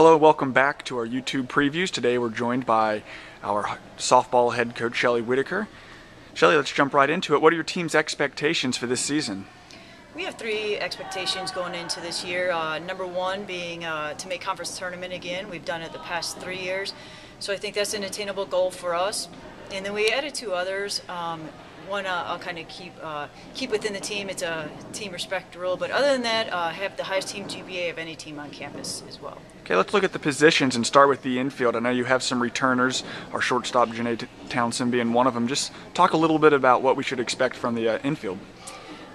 Hello, welcome back to our YouTube previews. Today we're joined by our softball head coach, Shelley Whitaker. Shelley, let's jump right into it. What are your team's expectations for this season? We have three expectations going into this year. Number one being to make conference tournament again. We've done it the past 3 years, so I think that's an attainable goal for us. And then we added two others. One I'll kind of keep within the team. It's a team respect rule, but other than that, have the highest team GPA of any team on campus as well. Okay, let's look at the positions and start with the infield. I know you have some returners, our shortstop Janae Townsend being one of them. Just talk a little bit about what we should expect from the infield.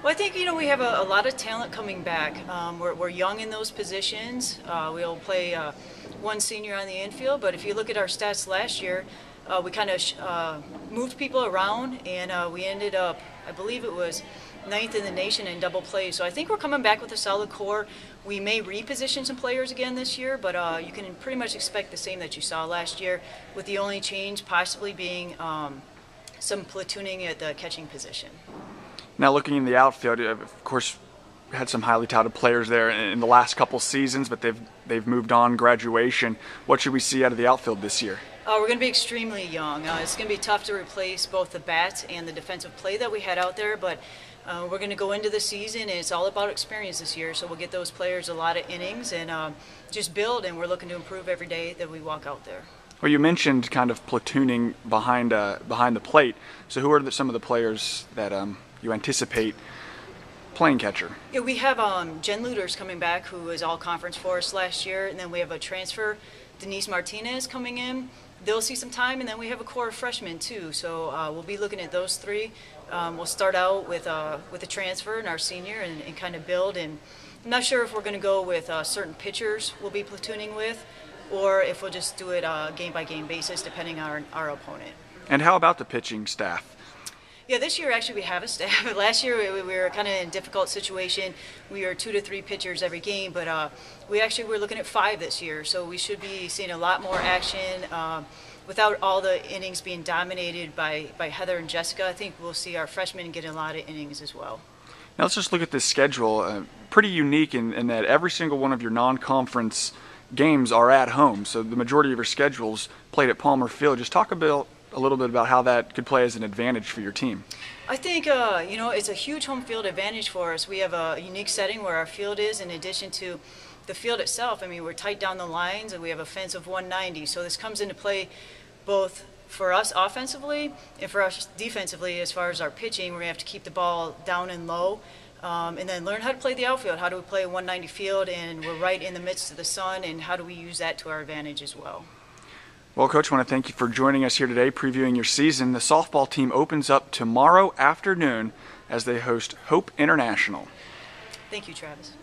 Well, I think, we have a lot of talent coming back. We're young in those positions. We'll play one senior on the infield, but if you look at our stats last year, we kind of moved people around, and we ended up, I believe it was 9th in the nation in double play. So I think we're coming back with a solid core. We may reposition some players again this year, but you can pretty much expect the same that you saw last year, with the only change possibly being some platooning at the catching position. Now looking in the outfield, of course, we had some highly touted players there in the last couple seasons, but they've moved on, graduation. What should we see out of the outfield this year? We're going to be extremely young. It's going to be tough to replace both the bat and the defensive play that we had out there, but we're going to go into the season, and it's all about experience this year, so we'll get those players a lot of innings and just build, and we're looking to improve every day that we walk out there. Well, you mentioned kind of platooning behind the plate, so who are some of the players that you anticipate playing catcher? Yeah, we have Jen Luters coming back, who was all conference for us last year, and then we have a transfer, Denise Martinez, coming in. They'll see some time, and then we have a core of freshmen too. So we'll be looking at those three. We'll start out with a transfer and our senior, and kind of build. And I'm not sure if we're going to go with certain pitchers we'll be platooning with, or if we'll just do it game-by-game basis, depending on our opponent. And how about the pitching staff? Yeah, this year actually we have a staff. Last year we were kind of in a difficult situation. We were 2 to 3 pitchers every game, but we actually were looking at 5 this year. So we should be seeing a lot more action. Without all the innings being dominated by Heather and Jessica, I think we'll see our freshmen get a lot of innings as well. Now let's just look at this schedule. Pretty unique in that every single one of your non-conference games are at home. So the majority of your schedule's played at Palmer Field. Just talk a little bit about how that could play as an advantage for your team. I think, it's a huge home field advantage for us. We have a unique setting where our field is, in addition to the field itself. I mean, we're tight down the lines, and we have a fence of 190. So this comes into play both for us offensively and for us defensively. As far as our pitching, we're going to have to keep the ball down and low, and then learn how to play the outfield. How do we play a 190 field, and we're right in the midst of the sun, and how do we use that to our advantage as well? Well, Coach, I want to thank you for joining us here today, previewing your season. The softball team opens up tomorrow afternoon as they host Hope International. Thank you, Travis.